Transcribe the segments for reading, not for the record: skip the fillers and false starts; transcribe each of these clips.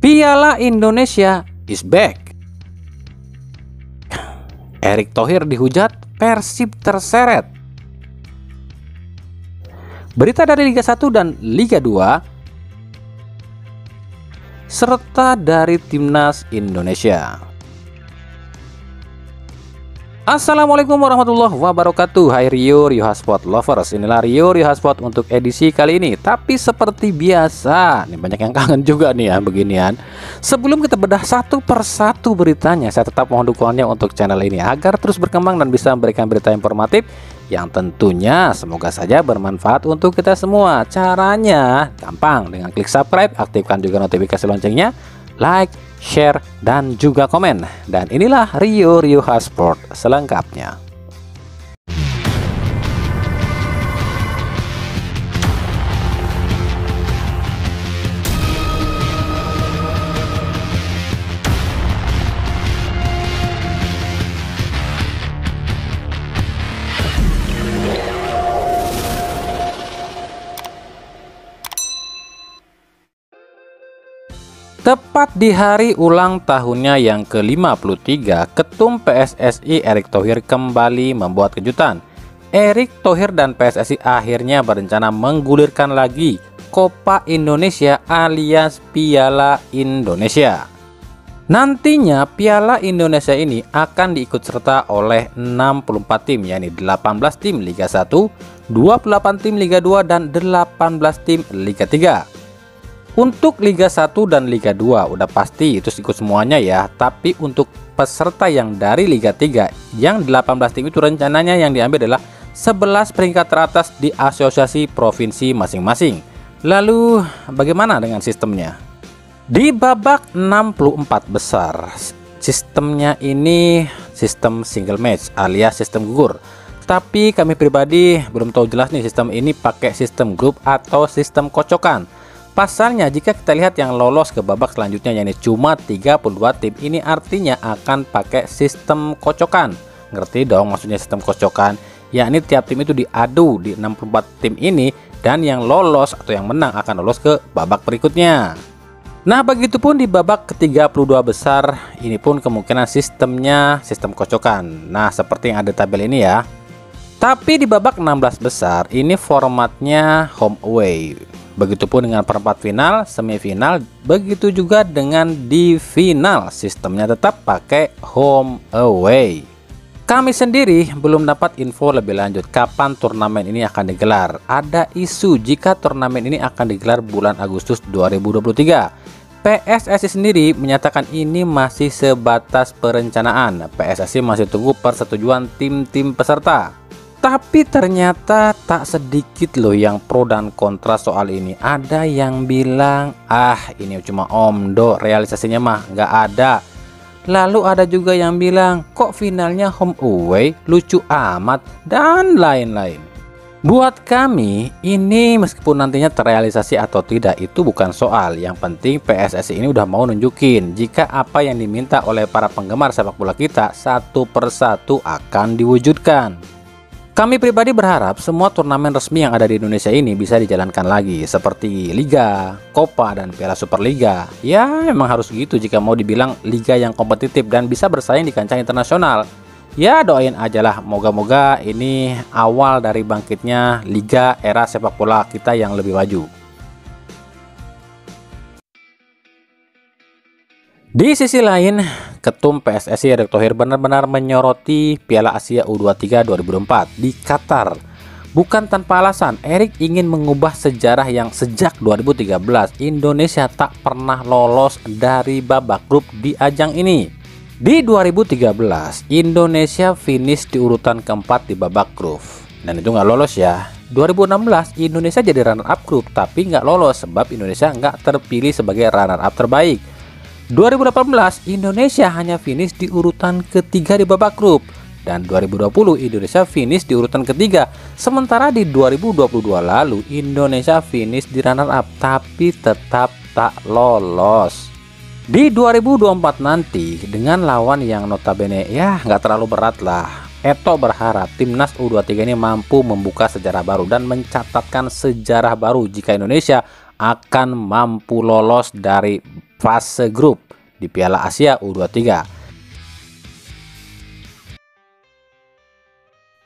Piala Indonesia is back. Erick Thohir dihujat, Persib terseret. Berita dari Liga 1 dan Liga 2 serta dari Timnas Indonesia. Assalamualaikum warahmatullahi wabarakatuh. Hai Rio Hotspot lovers, inilah Rio Hotspot untuk edisi kali ini. Tapi seperti biasa, nih banyak yang kangen juga nih ya beginian. Sebelum kita bedah satu persatu beritanya, saya tetap mohon dukungannya untuk channel ini agar terus berkembang dan bisa memberikan berita informatif yang tentunya semoga saja bermanfaat untuk kita semua. Caranya gampang, dengan klik subscribe, aktifkan juga notifikasi loncengnya, like, share, dan juga komen. Dan inilah Rio Hotspot selengkapnya. Tepat di hari ulang tahunnya yang ke-53, Ketum PSSI Erick Thohir kembali membuat kejutan. Erick Thohir dan PSSI akhirnya berencana menggulirkan lagi Copa Indonesia alias Piala Indonesia. Nantinya Piala Indonesia ini akan diikut serta oleh 64 tim, yakni 18 tim Liga 1, 28 tim Liga 2, dan 18 tim Liga 3. Untuk Liga 1 dan Liga 2 udah pasti itu ikut semuanya ya. Tapi untuk peserta yang dari Liga 3 yang 18 tim itu rencananya yang diambil adalah 11 peringkat teratas di asosiasi provinsi masing-masing. Lalu bagaimana dengan sistemnya? Di babak 64 besar, sistemnya ini sistem single match alias sistem gugur. Tapi kami pribadi belum tahu jelas nih sistem ini pakai sistem grup atau sistem kocokan. Pasalnya jika kita lihat yang lolos ke babak selanjutnya yakni cuma 32 tim, ini artinya akan pakai sistem kocokan. Ngerti dong maksudnya sistem kocokan? Yakni tiap tim itu diadu di 64 tim ini, dan yang lolos atau yang menang akan lolos ke babak berikutnya. Nah begitupun di babak ke-32 besar, ini pun kemungkinan sistemnya sistem kocokan. Nah seperti yang ada tabel ini ya. Tapi di babak 16 besar ini formatnya home away. Begitupun dengan perempat final, semifinal, begitu juga dengan di final, sistemnya tetap pakai home away. Kami sendiri belum dapat info lebih lanjut kapan turnamen ini akan digelar. Ada isu jika turnamen ini akan digelar bulan Agustus 2023. PSSI sendiri menyatakan ini masih sebatas perencanaan. PSSI masih tunggu persetujuan tim-tim peserta. Tapi ternyata tak sedikit loh yang pro dan kontra soal ini. Ada yang bilang, ini cuma omdo, realisasinya mah nggak ada. Lalu ada juga yang bilang, kok finalnya home away, lucu amat, dan lain-lain. Buat kami, ini meskipun nantinya terrealisasi atau tidak, itu bukan soal. Yang penting PSSI ini udah mau nunjukin jika apa yang diminta oleh para penggemar sepak bola kita satu persatu akan diwujudkan. Kami pribadi berharap semua turnamen resmi yang ada di Indonesia ini bisa dijalankan lagi seperti Liga, Copa, dan Piala Superliga. Ya memang harus gitu jika mau dibilang liga yang kompetitif dan bisa bersaing di kancah internasional. Ya doain aja lah, moga-moga ini awal dari bangkitnya liga era sepak bola kita yang lebih maju. Di sisi lain, Ketum PSSI Erick Thohir benar-benar menyoroti Piala Asia U23 2024 di Qatar. Bukan tanpa alasan, Erick ingin mengubah sejarah yang sejak 2013 Indonesia tak pernah lolos dari babak grup di ajang ini. Di 2013, Indonesia finish di urutan keempat di babak grup. Dan itu nggak lolos ya. 2016, Indonesia jadi runner up grup tapi nggak lolos sebab Indonesia nggak terpilih sebagai runner up terbaik. 2018 Indonesia hanya finish di urutan ketiga di babak grup, dan 2020 Indonesia finish di urutan ketiga. Sementara di 2022 lalu Indonesia finish di runner up tapi tetap tak lolos. Di 2024 nanti dengan lawan yang notabene ya nggak terlalu berat lah, Eto berharap timnas U23 ini mampu membuka sejarah baru dan mencatatkan sejarah baru jika Indonesia akan mampu lolos dari fase grup di Piala Asia U23.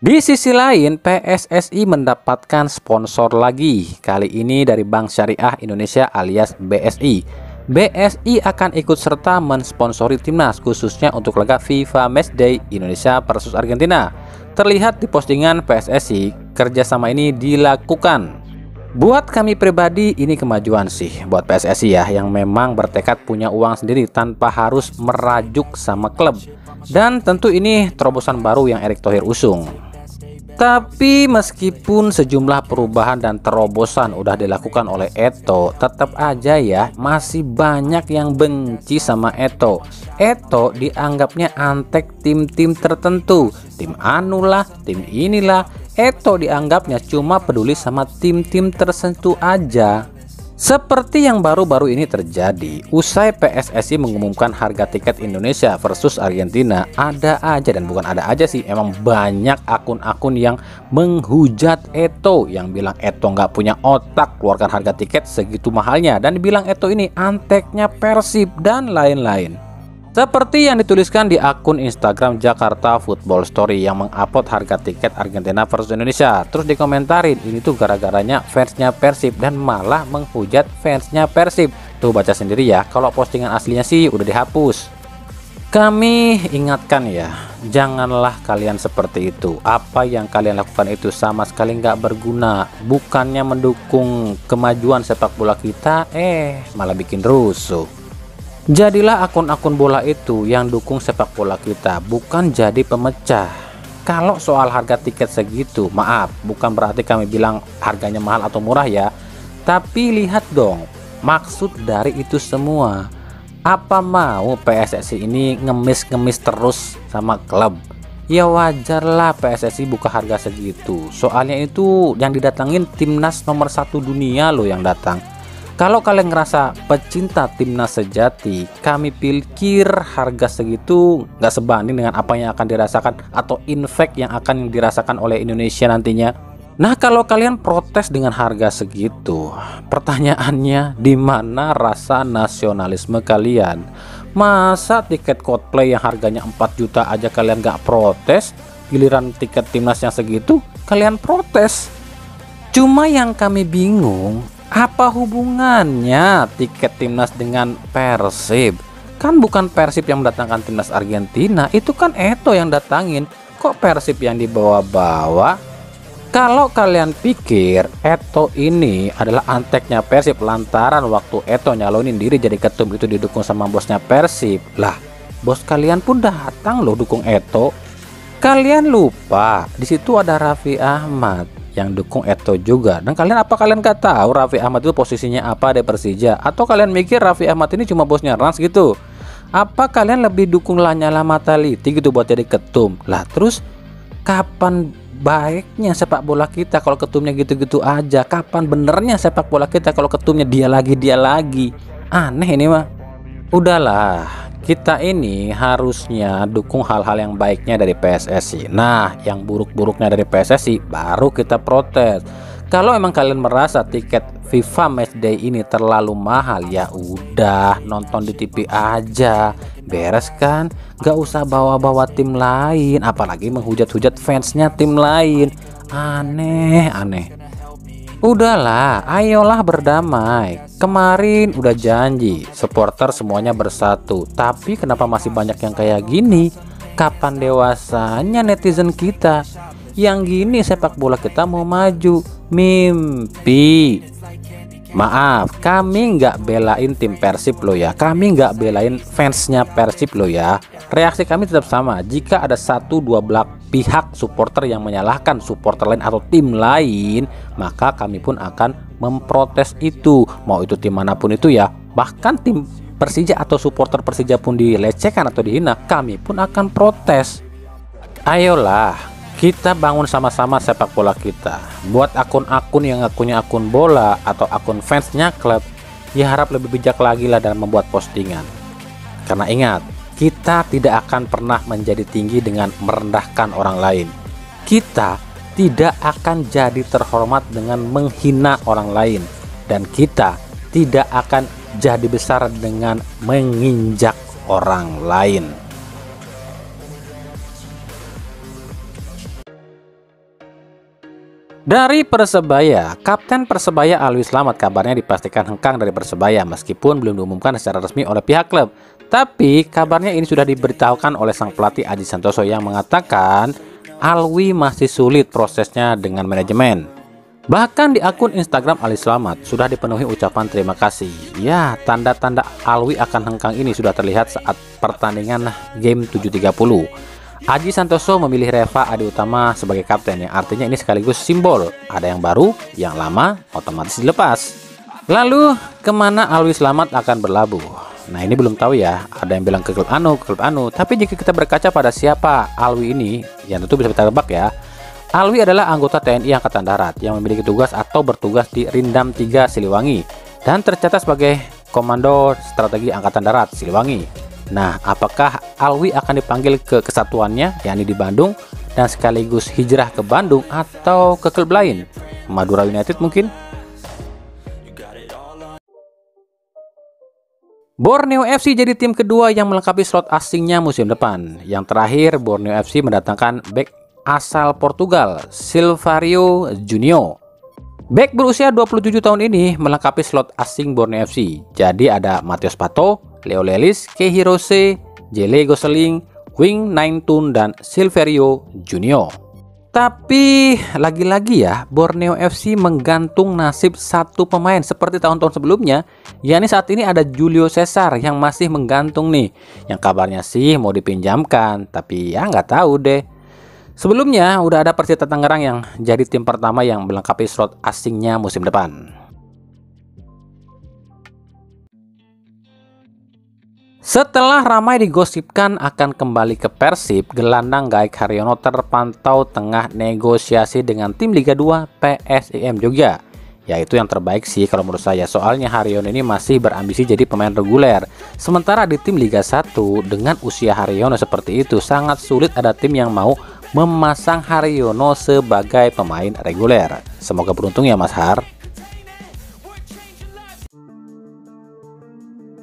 Di sisi lain, PSSI mendapatkan sponsor lagi, kali ini dari Bank Syariah Indonesia alias BSI. BSI akan ikut serta mensponsori timnas khususnya untuk laga FIFA Matchday Indonesia versus Argentina. Terlihat di postingan PSSI, kerjasama ini dilakukan. Buat kami pribadi ini kemajuan sih buat PSSI ya, yang memang bertekad punya uang sendiri tanpa harus merajuk sama klub. Dan tentu ini terobosan baru yang Erick Thohir usung. Tapi meskipun sejumlah perubahan dan terobosan udah dilakukan oleh Eto'o, tetap aja ya masih banyak yang benci sama Eto'o. Eto'o dianggapnya antek tim-tim tertentu, tim anulah, tim inilah. Eto'o dianggapnya cuma peduli sama tim-tim tertentu aja. Seperti yang baru-baru ini terjadi, usai PSSI mengumumkan harga tiket Indonesia versus Argentina, ada aja, dan bukan ada aja sih, emang banyak akun-akun yang menghujat Eto'o, yang bilang Eto'o nggak punya otak keluarkan harga tiket segitu mahalnya, dan bilang Eto'o ini anteknya Persib dan lain-lain. Seperti yang dituliskan di akun Instagram Jakarta Football Story yang mengupload harga tiket Argentina versus Indonesia. Terus dikomentarin ini tuh gara-garanya fansnya Persib dan malah menghujat fansnya Persib. Tuh baca sendiri ya, kalau postingan aslinya sih udah dihapus. Kami ingatkan ya, janganlah kalian seperti itu. Apa yang kalian lakukan itu sama sekali nggak berguna. Bukannya mendukung kemajuan sepak bola kita, malah bikin rusuh. Jadilah akun-akun bola itu yang dukung sepak bola kita, bukan jadi pemecah. Kalau soal harga tiket segitu, maaf, bukan berarti kami bilang harganya mahal atau murah ya. Tapi lihat dong, maksud dari itu semua. Apa mau PSSI ini ngemis-ngemis terus sama klub? Ya wajarlah PSSI buka harga segitu. Soalnya itu yang didatangin timnas nomor 1 dunia loh yang datang. Kalau kalian ngerasa pecinta timnas sejati, kami pikir harga segitu nggak sebanding dengan apa yang akan dirasakan atau impact yang akan dirasakan oleh Indonesia nantinya. Nah, kalau kalian protes dengan harga segitu, pertanyaannya di mana rasa nasionalisme kalian? Masa tiket Coldplay yang harganya 4 juta aja kalian nggak protes, giliran tiket timnas yang segitu kalian protes? Cuma yang kami bingung, apa hubungannya tiket timnas dengan Persib? Kan bukan Persib yang mendatangkan timnas Argentina, itu kan Eto'o yang datangin. Kok Persib yang dibawa-bawa? Kalau kalian pikir Eto'o ini adalah anteknya Persib lantaran waktu Eto'o nyalonin diri jadi ketum itu didukung sama bosnya Persib, lah bos kalian pun datang loh dukung Eto'o. Kalian lupa di situ ada Raffi Ahmad yang dukung Eto'o juga. Dan kalian gak tahu Raffi Ahmad itu posisinya apa di Persija? Atau kalian mikir Raffi Ahmad ini cuma bosnya Rans gitu? Apa kalian lebih dukung Lanyala Mataliti gitu buat jadi ketum? Lah terus kapan baiknya sepak bola kita kalau ketumnya gitu-gitu aja? Kapan benernya sepak bola kita kalau ketumnya dia lagi? Aneh ini mah. Udahlah, kita ini harusnya dukung hal-hal yang baiknya dari PSSI. Nah, yang buruk-buruknya dari PSSI baru kita protes. Kalau emang kalian merasa tiket FIFA Matchday ini terlalu mahal, ya udah nonton di TV aja, beres kan? Gak usah bawa-bawa tim lain, apalagi menghujat-hujat fansnya tim lain. Aneh. Udahlah, ayolah berdamai. Kemarin udah janji supporter semuanya bersatu, tapi kenapa masih banyak yang kayak gini? Kapan dewasanya netizen kita? Yang gini sepak bola kita mau maju, mimpi. Maaf, kami nggak belain tim Persib lo ya, kami nggak belain fansnya Persib lo ya. Reaksi kami tetap sama. Jika ada 1-2 belah pihak supporter yang menyalahkan supporter lain atau tim lain, maka kami pun akan memprotes itu. Mau itu tim manapun itu ya, bahkan tim Persija atau supporter Persija pun dilecehkan atau dihina, kami pun akan protes. Ayolah, kita bangun sama-sama sepak bola kita. Buat akun-akun yang ngakunya akun bola atau akun fansnya klub, ya harap lebih bijak lagi lah dalam membuat postingan. Karena ingat, kita tidak akan pernah menjadi tinggi dengan merendahkan orang lain. Kita tidak akan jadi terhormat dengan menghina orang lain. Dan kita tidak akan jadi besar dengan menginjak orang lain. Dari Persebaya, Kapten Persebaya Alwi Slamet kabarnya dipastikan hengkang dari Persebaya meskipun belum diumumkan secara resmi oleh pihak klub. Tapi kabarnya ini sudah diberitahukan oleh sang pelatih Aji Santoso yang mengatakan Alwi masih sulit prosesnya dengan manajemen. Bahkan di akun Instagram Alwi Slamet sudah dipenuhi ucapan terima kasih. Ya, tanda-tanda Alwi akan hengkang ini sudah terlihat saat pertandingan game 7.30. Aji Santoso memilih Reva Adi Utama sebagai kapten, yang artinya ini sekaligus simbol ada yang baru, yang lama otomatis dilepas. Lalu kemana Alwi Slamet akan berlabuh? Nah, ini belum tahu ya, ada yang bilang ke klub anu, tapi jika kita berkaca pada siapa Alwi ini, yang tentu bisa kita tebak ya. Alwi adalah anggota TNI Angkatan Darat yang memiliki tugas atau bertugas di Rindam 3 Siliwangi dan tercatat sebagai Komando Strategi Angkatan Darat Siliwangi. Nah, apakah Alwi akan dipanggil ke kesatuannya, yakni di Bandung, dan sekaligus hijrah ke Bandung atau ke klub lain? Madura United mungkin? Borneo FC jadi tim kedua yang melengkapi slot asingnya musim depan. Yang terakhir, Borneo FC mendatangkan bek asal Portugal, Silvario Junior. Bek berusia 27 tahun ini melengkapi slot asing Borneo FC. Jadi ada Matheus Pato, Leo Lelis, Kehirose, Jele Gosling, Wing Naintun, dan Silverio Junior. Tapi lagi-lagi ya, Borneo FC menggantung nasib satu pemain seperti tahun-tahun sebelumnya. yakni saat ini ada Julio Cesar yang masih menggantung nih, yang kabarnya sih mau dipinjamkan, tapi ya nggak tahu deh. Sebelumnya udah ada Persita Tangerang yang jadi tim pertama yang melengkapi slot asingnya musim depan. Setelah ramai digosipkan akan kembali ke Persib, gelandang Gaek Haryono terpantau tengah negosiasi dengan tim Liga 2 PSIM Jogja. Yaitu yang terbaik sih kalau menurut saya, soalnya Haryono ini masih berambisi jadi pemain reguler. Sementara di tim Liga 1 dengan usia Haryono seperti itu, sangat sulit ada tim yang mau memasang Haryono sebagai pemain reguler. Semoga beruntung ya Mas Har.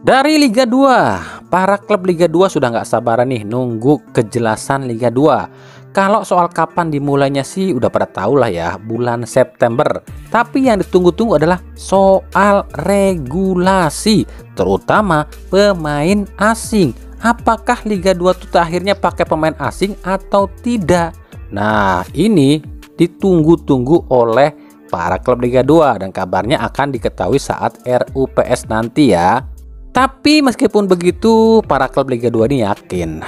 Dari Liga 2, para klub Liga 2 sudah nggak sabaran nih nunggu kejelasan Liga 2. Kalau soal kapan dimulainya sih udah pada tahu lah ya, bulan September. Tapi yang ditunggu-tunggu adalah soal regulasi, terutama pemain asing. Apakah Liga 2 tuh akhirnya pakai pemain asing atau tidak? Nah, ini ditunggu-tunggu oleh para klub Liga 2 dan kabarnya akan diketahui saat RUPS nanti ya. Tapi meskipun begitu, para klub Liga 2 ini yakin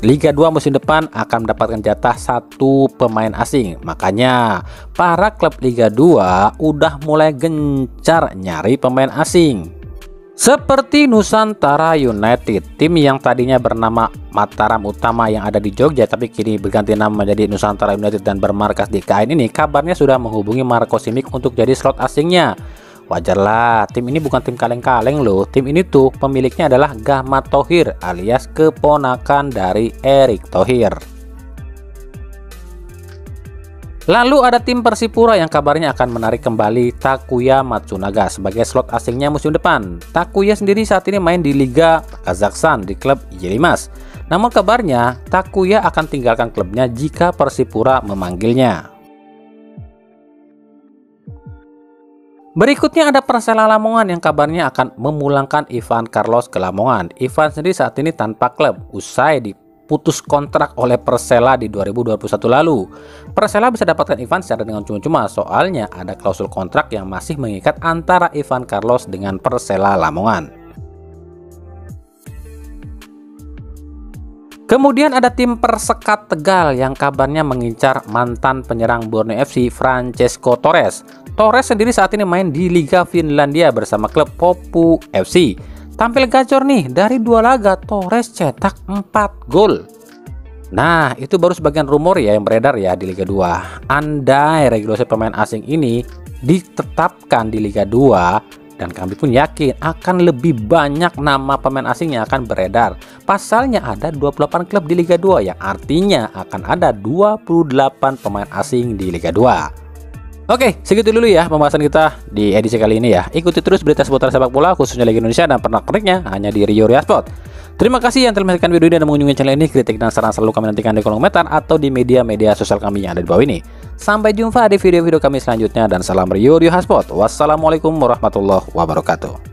Liga 2 musim depan akan mendapatkan jatah satu pemain asing. Makanya para klub Liga 2 udah mulai gencar nyari pemain asing. Seperti Nusantara United, tim yang tadinya bernama Mataram Utama yang ada di Jogja tapi kini berganti nama menjadi Nusantara United dan bermarkas di KN ini, kabarnya sudah menghubungi Marco Simic untuk jadi slot asingnya. Wajarlah, tim ini bukan tim kaleng-kaleng loh. Tim ini tuh pemiliknya adalah Gahmat Thohir alias keponakan dari Erick Thohir. Lalu ada tim Persipura yang kabarnya akan menarik kembali Takuya Matsunaga sebagai slot asingnya musim depan. Takuya sendiri saat ini main di Liga Kazakhstan di klub Yilmaz. Namun kabarnya Takuya akan tinggalkan klubnya jika Persipura memanggilnya. Berikutnya ada Persela Lamongan yang kabarnya akan memulangkan Ivan Carlos ke Lamongan. Ivan sendiri saat ini tanpa klub usai diputus kontrak oleh Persela di 2021 lalu. Persela bisa dapatkan Ivan secara dengan cuma-cuma, soalnya ada klausul kontrak yang masih mengikat antara Ivan Carlos dengan Persela Lamongan. Kemudian ada tim Persekat Tegal yang kabarnya mengincar mantan penyerang Borneo FC Francesco Torres. Torres sendiri saat ini main di Liga Finlandia bersama klub Popu FC. Tampil gacor nih, dari 2 laga Torres cetak 4 gol. Nah, itu baru sebagian rumor ya yang beredar ya di Liga 2. Andai regulasi pemain asing ini ditetapkan di Liga 2, dan kami pun yakin akan lebih banyak nama pemain asing yang akan beredar. Pasalnya ada 28 klub di Liga 2 yang artinya akan ada 28 pemain asing di Liga 2. Oke, segitu dulu ya pembahasan kita di edisi kali ini ya. Ikuti terus berita seputar sepak bola khususnya Liga Indonesia dan pernak-perniknya hanya di Rio Sport. Terima kasih yang telah menonton video ini dan mengunjungi channel ini. Kritik dan saran selalu kami nantikan di kolom komentar atau di media-media sosial kami yang ada di bawah ini. Sampai jumpa di video-video kami selanjutnya dan salam Rio Sport. Wassalamualaikum warahmatullahi wabarakatuh.